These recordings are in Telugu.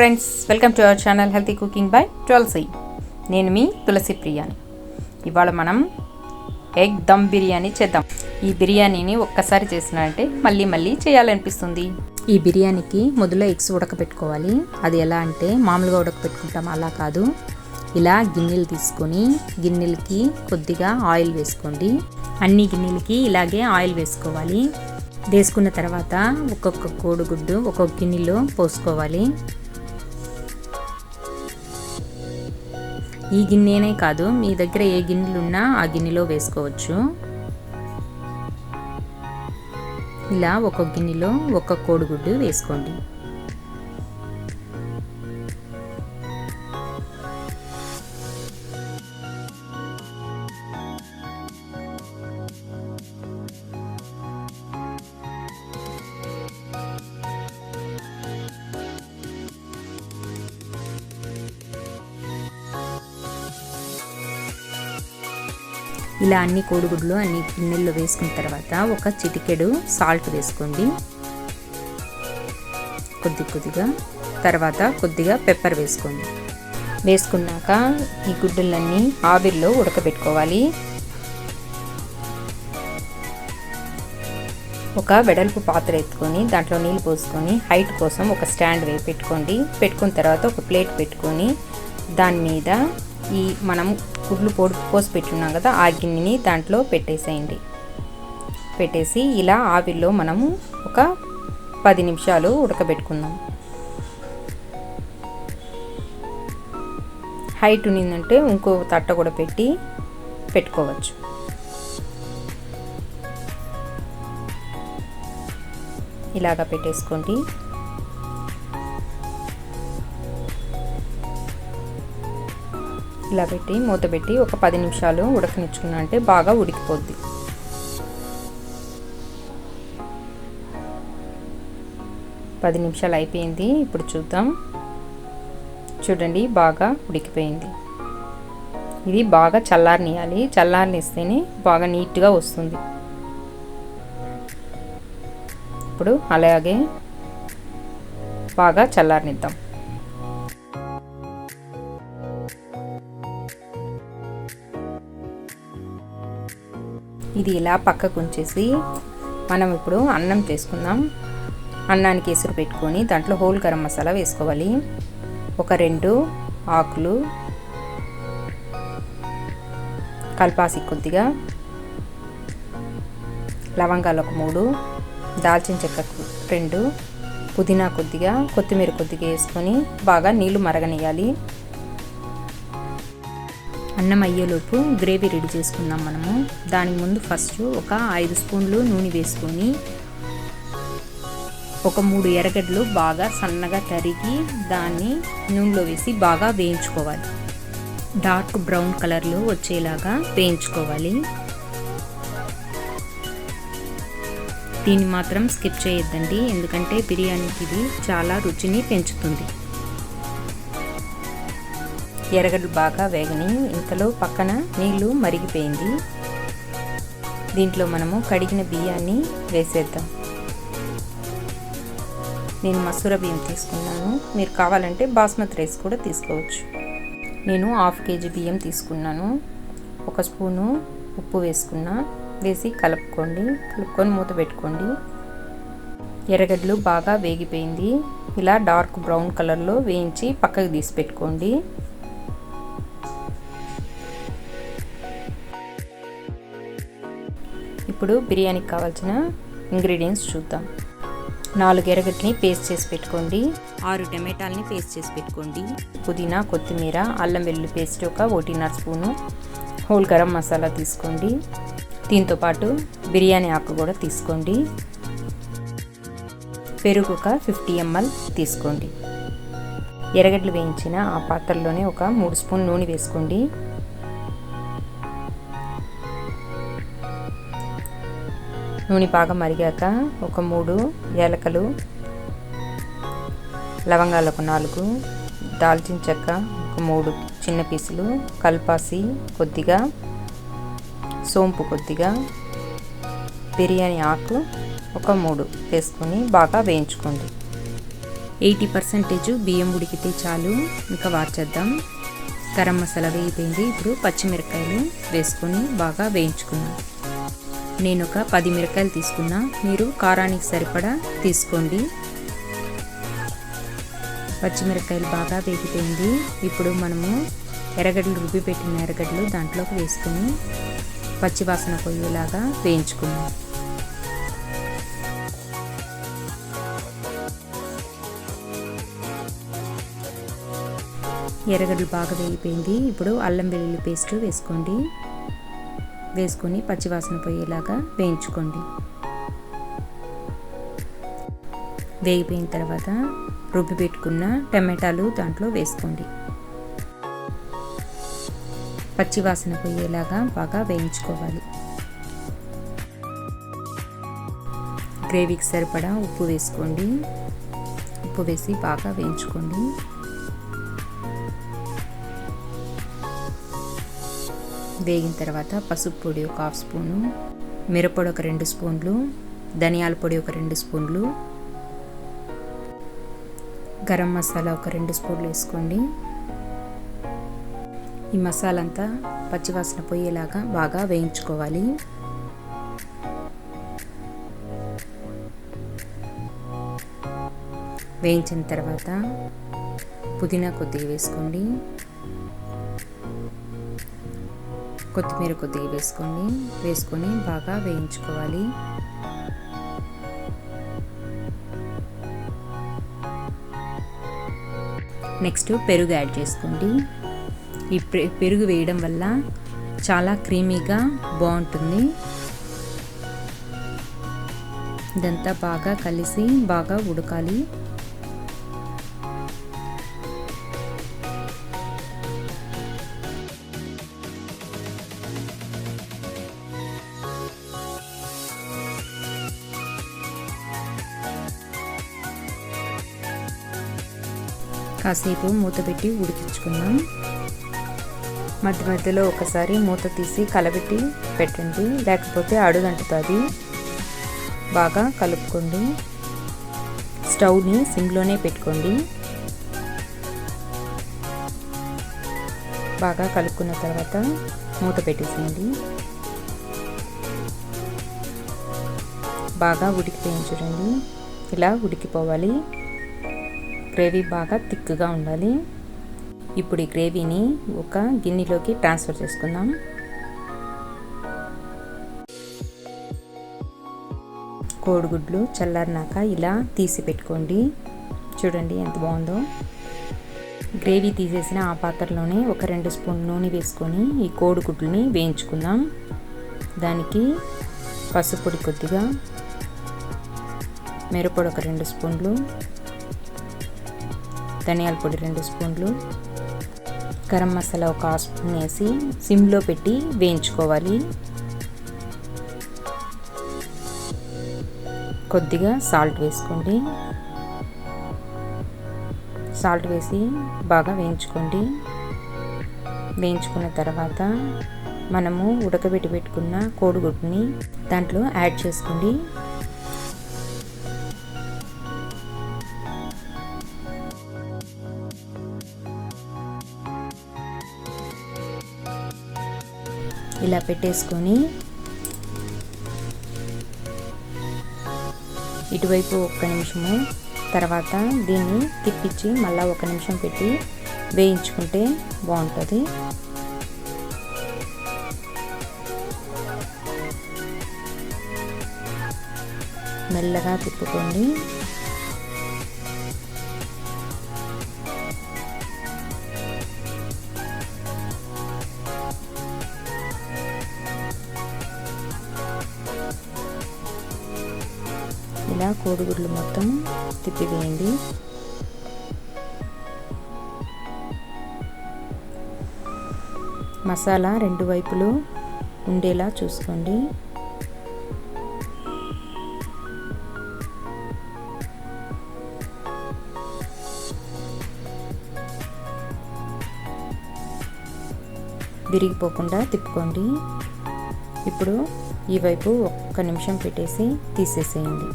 Friends, welcome to our channel healthy cooking by Tulasi. నేను మీ తులసి ప్రియాని. ఇవాళ మనం ఎగ్ దమ్ బిర్యానీ చేద్దాం. ఈ బిర్యానీని ఒక్కసారి చేసినారంటే మళ్ళీ మళ్ళీ చేయాలనిపిస్తుంది. ఈ బిర్యానీకి మొదలు ఎగ్స్ ఉడకబెట్టుకోవాలి. అది ఎలా అంటే మామూలుగా ఉడకబెట్టుకుంటాం అలా కాదు. ఇలా గిన్నెలు తీసుకొని గిన్నెలకి కొద్దిగా ఆయిల్ వేసుకోండి. అన్ని గిన్నెలకి ఇలాగే ఆయిల్ వేసుకోవాలి. వేసుకున్న తర్వాత ఒక్కొక్క కోడిగుడ్డు ఒక్కొక్క గిన్నెలో పోసుకోవాలి. ఈ గిన్నెనే కాదు, మీ దగ్గర ఏ గిన్నెలు ఉన్నా ఆ గిన్నెలో వేసుకోవచ్చు. ఇలా ఒక్కొక్క గిన్నెలో ఒక్కొక్క కోడిగుడ్డు వేసుకోండి. ఇలా అన్ని కోడిగుడ్లు అన్ని గిన్నెల్లో వేసుకున్న తర్వాత ఒక చిటికెడు సాల్ట్ వేసుకోండి, కొద్దిగా. తర్వాత కొద్దిగా పెప్పర్ వేసుకోండి. వేసుకున్నాక ఈ గుడ్డులన్నీ ఆవిరిలో ఉడకబెట్టుకోవాలి. ఒక వెడల్పు పాత్ర ఎత్తుకొని దాంట్లో నీళ్ళు పోసుకొని హైట్ కోసం ఒక స్టాండ్ పెట్టుకోండి. పెట్టుకున్న తర్వాత ఒక ప్లేట్ పెట్టుకొని దాని మీద ఈ మనం గుడ్లు పోసి పెట్టున్నాం కదా, ఆ గిన్నెని దాంట్లో పెట్టేసేయండి. పెట్టేసి ఇలా ఆవిరిలో మనము ఒక 10 నిమిషాలు ఉడకబెట్టుకుందాం. హైట్ ఉన్నిందంటే ఇంకో తట్ట కూడా పెట్టుకోవచ్చు. ఇలాగా పెట్టేసుకోండి. ఇలా పెట్టి మూత పెట్టి ఒక 10 నిమిషాలు ఉడకనిచ్చుకున్నా అంటే బాగా ఉడికిపోద్ది. పది నిమిషాలు అయిపోయింది. ఇప్పుడు చూద్దాం. చూడండి, బాగా ఉడికిపోయింది. ఇది బాగా చల్లారనియాలి. చల్లారనిస్తేనే బాగా నీట్గా వస్తుంది. ఇప్పుడు అలాగే బాగా చల్లారనిద్దాం. ఇది ఇలా పక్కకు ఉంచేసి మనం ఇప్పుడు అన్నం చేసుకుందాం. అన్నానికి ఎసురు పెట్టుకొని దాంట్లో హోల్ గరం మసాలా వేసుకోవాలి. ఒక 2 ఆకులు, కల్పాసి కొద్దిగా, లవంగాలు ఒక 3, దాల్చిన చెక్క 2, పుదీనా కొద్దిగా, కొత్తిమీర కొద్దిగా వేసుకొని బాగా నీళ్లు మరగనియాలి. అన్నం అయ్యేలోపు గ్రేవీ రెడీ చేసుకుందాం మనము. దానికి ముందు ఫస్ట్ ఒక 5 స్పూన్లు నూనె వేసుకొని ఒక 3 ఎర్రగడ్డలు బాగా సన్నగా తరిగి దాన్ని నూనెలో వేసి బాగా వేయించుకోవాలి. డార్క్ బ్రౌన్ కలర్లో వచ్చేలాగా వేయించుకోవాలి. దీన్ని మాత్రం స్కిప్ చేయొద్దండి, ఎందుకంటే బిర్యానీకి ఇది చాలా రుచిని పెంచుతుంది. ఎర్రగడ్డలు బాగా వేగని ఇంతలో పక్కన నీళ్లు మరిగిపోయింది. దీంట్లో మనము కడిగిన బియ్యాన్ని వేసేద్దాం. నేను మసూర బియ్యం తీసుకున్నాను. మీరు కావాలంటే బాస్మతి రైస్ కూడా తీసుకోవచ్చు. నేను 1/2 కేజీ బియ్యం తీసుకున్నాను. 1 స్పూను ఉప్పు వేసుకున్నా. వేసి కలుపుకొని మూత పెట్టుకోండి. ఎర్రగడ్డలు బాగా వేగిపోయింది. ఇలా డార్క్ బ్రౌన్ కలర్లో వేయించి పక్కకు తీసి పెట్టుకోండి. ఇప్పుడు బిర్యానీకి కావాల్సిన ఇంగ్రీడియంట్స్ చూద్దాం. 4 ఎర్రగడ్డని పేస్ట్ చేసి పెట్టుకోండి. 6 టమాటాలని పేస్ట్ చేసి పెట్టుకోండి. పుదీనా, కొత్తిమీర, అల్లం వెల్లుల్లి పేస్ట్ ఒక 1.5 స్పూను, హోల్ గరం మసాలా తీసుకోండి. దీంతో పాటు బిర్యానీ ఆకు కూడా తీసుకోండి. పెరుగు ఒక 50 ml తీసుకోండి. ఎర్రగడ్డలు వేయించిన ఆ పాత్రలోనే ఒక 3 స్పూన్ నూనె వేసుకోండి. నూనె బాగా మరిగాక ఒక 3 యాలకులు, లవంగాలు ఒక 4, దాల్చిన చెక్క ఒక 3 చిన్న పీసులు, కల్పాసి కొద్దిగా, సోంపు కొద్దిగా, బిర్యానీ ఆకు ఒక 3 వేసుకొని బాగా వేయించుకోండి. 80% బియ్యం ఉడికితే చాలు, ఇంకా వార్చేద్దాం. గరం మసాలా వేగిపోయింది. ఇప్పుడు పచ్చిమిరపకాయలు వేసుకొని బాగా వేయించుకున్నాం. నేను ఒక 10 మిరపకాయలు తీసుకున్నా, మీరు కారానికి సరిపడా తీసుకోండి. పచ్చిమిరపకాయలు బాగా వేగిపోయింది. ఇప్పుడు మనము ఎర్రగడ్డలు రుబ్బి పెట్టిన ఎర్రగడ్డలు దాంట్లోకి వేసుకొని పచ్చివాసన పోయేలాగా వేయించుకున్నాం. ఎర్రగడ్డలు బాగా వేగిపోయింది. ఇప్పుడు అల్లం వెల్లుల్లి పేస్ట్ వేసుకోండి. వేసుకొని పచ్చివాసన పోయేలాగా వేయించుకోండి. వేగిపోయిన తర్వాత రుబ్బి పెట్టుకున్న టమాటాలు దాంట్లో వేసుకోండి. పచ్చివాసన పోయేలాగా బాగా వేయించుకోవాలి. గ్రేవీకి సరిపడా ఉప్పు వేసుకోండి. ఉప్పు వేసి బాగా వేయించుకోండి. వేగిన తర్వాత పసుపు పొడి ఒక 1/2 స్పూను, మిరప్పొడి ఒక 2 స్పూన్లు, ధనియాల పొడి ఒక 2 స్పూన్లు, గరం మసాలా ఒక 2 స్పూన్లు వేసుకోండి. ఈ మసాలా అంతా పచ్చివాసన పోయేలాగా బాగా వేయించుకోవాలి. వేయించిన తర్వాత పుదీనా కొద్దిగా వేసుకోండి. కొత్తిమీర కొద్దిగా వేసుకోండి. వేసుకొని బాగా వేయించుకోవాలి. నెక్స్ట్ పెరుగు యాడ్ చేసుకోండి. ఈ పెరుగు వేయడం వల్ల చాలా క్రీమీగా బాగుంటుంది. ఇదంతా బాగా కలిసి బాగా ఉడకాలి. కాసేపు మూత పెట్టి ఉడికించుకుందాం. మధ్య మధ్యలో ఒకసారి మూత తీసి కలబెట్టి పెట్టండి, లేకపోతే అడుగంటుతుంది. బాగా కలుపుకోండి. స్టవ్ని సిమ్లోనే పెట్టుకోండి. బాగా కలుపుకున్న తర్వాత మూత పెట్టేసేయండి. బాగా ఉడికిపోయింది చూడండి. ఇలా ఉడికిపోవాలి. గ్రేవీ బాగా థిక్గా ఉండాలి. ఇప్పుడు ఈ గ్రేవీని ఒక గిన్నెలోకి ట్రాన్స్ఫర్ చేసుకుందాం. కోడిగుడ్లు చల్లారినాక ఇలా తీసి పెట్టుకోండి. చూడండి ఎంత బాగుందో. గ్రేవీ తీసేసిన ఆ పాత్రలోనే ఒక 2 స్పూన్ల నూనె వేసుకొని ఈ కోడిగుడ్లని వేయించుకుందాం. దానికి పసుపు పొడి కొద్దిగా, మిరప్పొడి ఒక 2 స్పూన్లు, ధనియాల పొడి 2 స్పూన్లు, గరం మసాలా ఒక 1/2 స్పూన్ వేసి సిమ్లో పెట్టి వేయించుకోవాలి. కొద్దిగా సాల్ట్ వేసుకోండి. సాల్ట్ వేసి బాగా వేయించుకోండి. వేయించుకున్న తర్వాత మనము ఉడకబెట్టి పెట్టుకున్న కోడిగుడ్డుని దాంట్లో యాడ్ చేసుకోండి. ఇలా పెట్టేసుకొని ఇటువైపు 1 నిమిషము, తర్వాత దీన్ని తిప్పించి మళ్ళీ 1 నిమిషం పెట్టి వేయించుకుంటే బాగుంటుంది. మెల్లగా తిప్పుకోండి. ఇలా కోడిగుడ్లు మొత్తం తిప్పివేయండి. మసాలా 2 వైపులు ఉండేలా చూసుకోండి. విరిగిపోకుండా తిప్పుకోండి. ఇప్పుడు ఈ వైపు 1 నిమిషం పెట్టేసి తీసేసేయండి.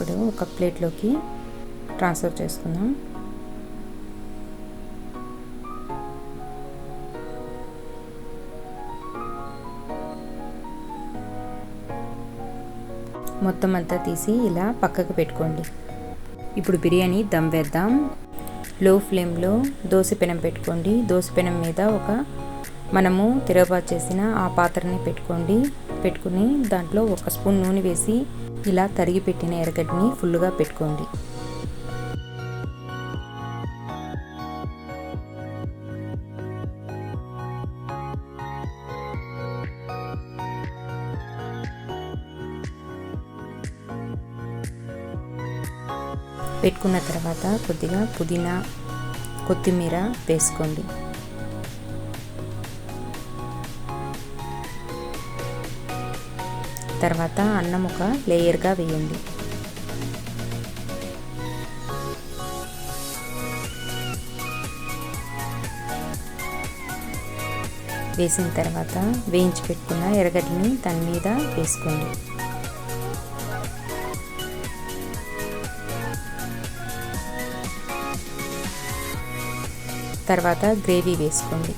ఇప్పుడు ఒక ప్లేట్లోకి ట్రాన్స్ఫర్ చేసుకుందాం. మొత్తం అంతా తీసి ఇలా పక్కకు పెట్టుకోండి. ఇప్పుడు బిర్యానీ దమ్ వేద్దాం. లో ఫ్లేమ్లో దోశ పెనం పెట్టుకోండి. దోశ పెనం మీద మనము తిరగబాతు చేసిన ఆ పాత్రని పెట్టుకుని దాంట్లో 1 స్పూన్ నూనె వేసి ఇలా తరిగి పెట్టిన ఎర్రగడ్డని ఫుల్గా పెట్టుకోండి. పెట్టుకున్న తర్వాత కొద్దిగా పుదీనా, కొత్తిమీర వేసుకోండి. తర్వాత అన్నం ఒక లేయర్గా వేయండి. వేసిన తర్వాత వేయించి పెట్టుకున్న ఎర్రగడ్డని దాని మీద వేసుకోండి. తర్వాత గ్రేవీ వేసుకోండి.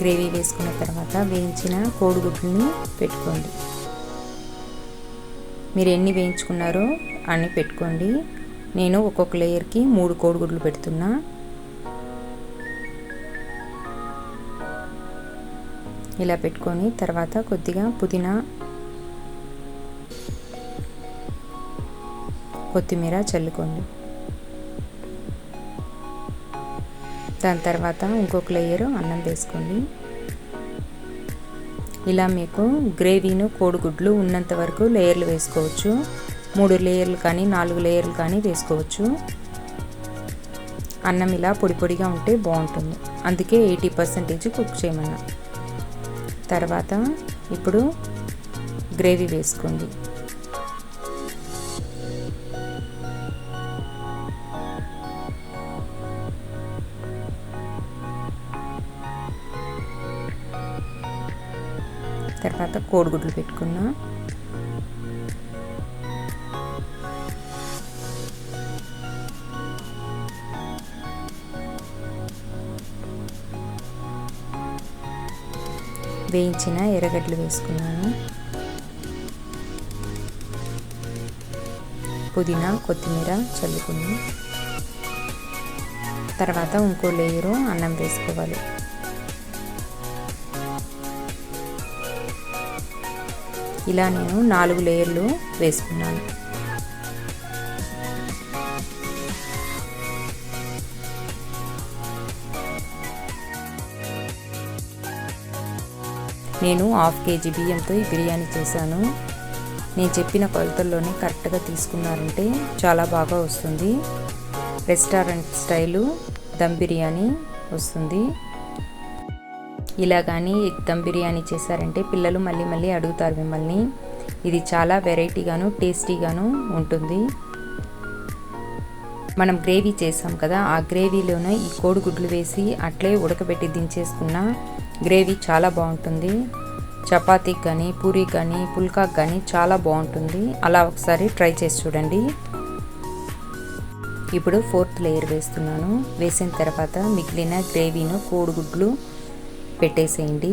గ్రేవీ వేసుకున్న తర్వాత వేయించిన కోడిగుడ్లని పెట్టుకోండి. మీరు ఎన్ని వేయించుకున్నారో అన్ని పెట్టుకోండి. నేను ఒక్కొక్క లేయర్కి 3 కోడిగుడ్లు పెడుతున్నా. ఇలా పెట్టుకొని తర్వాత కొద్దిగా పుదీనా, కొత్తిమీర చల్లుకోండి. దాని తర్వాత ఇంకొక లేయరు అన్నం వేసుకోండి. ఇలా మీకు గ్రేవీను కోడిగుడ్లు ఉన్నంత వరకు లేయర్లు వేసుకోవచ్చు. 3 లేయర్లు కానీ 4 లేయర్లు కానీ వేసుకోవచ్చు. అన్నం ఇలా పొడి పొడిగా ఉంటే బాగుంటుంది. అందుకే 80% కుక్ చేయమన్నా. తర్వాత ఇప్పుడు గ్రేవీ వేసుకోండి. తర్వాత కోడిగుడ్లు పెట్టుకున్నా. వేయించిన ఎర్రగడ్డలు వేసుకున్నాను. పుదీనా, కొత్తిమీర చల్లుకుని తర్వాత ఇంకో లేయరు అన్నం వేసుకోవాలి. ఇలా నేను 4 లేయర్లు వేసుకున్నాను. నేను 1/2 kg బియ్యంతో ఈ బిర్యానీ చేశాను. నేను చెప్పిన కొలతల్లోనే కరెక్ట్గా తీసుకున్నారంటే చాలా బాగా వస్తుంది. రెస్టారెంట్ స్టైలు దమ్ బిర్యానీ వస్తుంది. ఇలా కానీ దమ్ బిర్యానీ చేశారంటే పిల్లలు మళ్ళీ మళ్ళీ అడుగుతారు మిమ్మల్ని. ఇది చాలా వెరైటీగాను టేస్టీగాను ఉంటుంది. మనం గ్రేవీ చేసాం కదా, ఆ గ్రేవీలోనే ఈ కోడిగుడ్లు వేసి అట్లే ఉడకబెట్టి దించేసుకున్న గ్రేవీ చాలా బాగుంటుంది. చపాతీకి కానీ, పూరీకి కానీ, పుల్కాకి కానీ చాలా బాగుంటుంది. అలా ఒకసారి ట్రై చేసి చూడండి. ఇప్పుడు 4th లేయర్ వేస్తున్నాను. వేసిన తర్వాత మిగిలిన గ్రేవీను కోడిగుడ్లు పెట్టేసేయండి.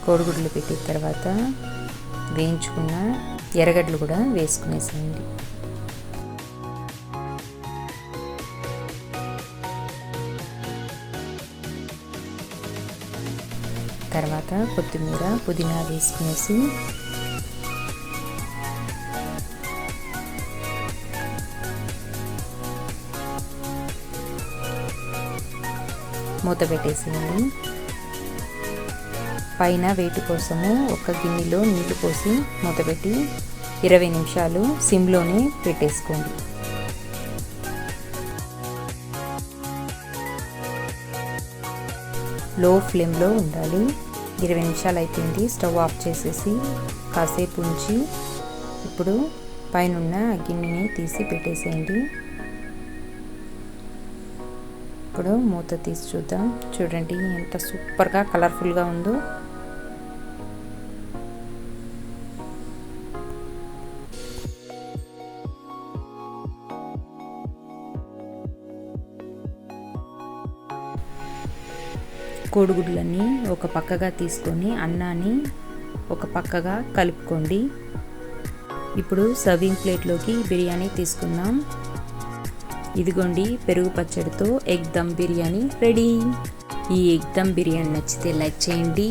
కోడిగుడ్లు పెట్టిన తర్వాత వేయించుకున్న ఎర్రగడ్డలు కూడా వేసుకునేసేయండి. తర్వాత కొత్తిమీర పుదీనా వేసుకునేసి మూత పెట్టేసేయండి. పైన వేడి కోసము ఒక గిన్నెలో నీళ్లు పోసి మూత పెట్టి 20 నిమిషాలు సిమ్లోనే పెట్టేసుకోండి. లో ఫ్లేమ్లో ఉండాలి. 20 నిమిషాలు అయిపోయింది. స్టవ్ ఆఫ్ చేసేసి కాసేపు ఉంచి ఇప్పుడు పైనున్న గిన్నెని తీసి పెట్టేసేయండి. ఇప్పుడు మూత తీసి చూద్దాం. చూడండి ఎంత సూపర్గా కలర్ఫుల్గా ఉందో. కోడిగుడ్లన్నీ ఒక పక్కగా తీసుకొని అన్నాన్ని ఒక పక్కగా కలుపుకోండి. ఇప్పుడు సర్వింగ్ ప్లేట్లోకి బిర్యానీ తీసుకుందాం. ఇదిగోండి పెరుగు పచ్చడితో ఎగ్ దమ్ బిర్యానీ రెడీ. ఈ ఎగ్ దమ్ బిర్యానీ నచ్చితే లైక్ చేయండి.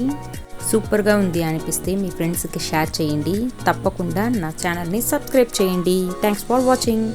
సూపర్గా ఉంది అనిపిస్తే మీ ఫ్రెండ్స్కి షేర్ చేయండి. తప్పకుండా నా ఛానల్ని సబ్స్క్రైబ్ చేయండి. Thanks for watching.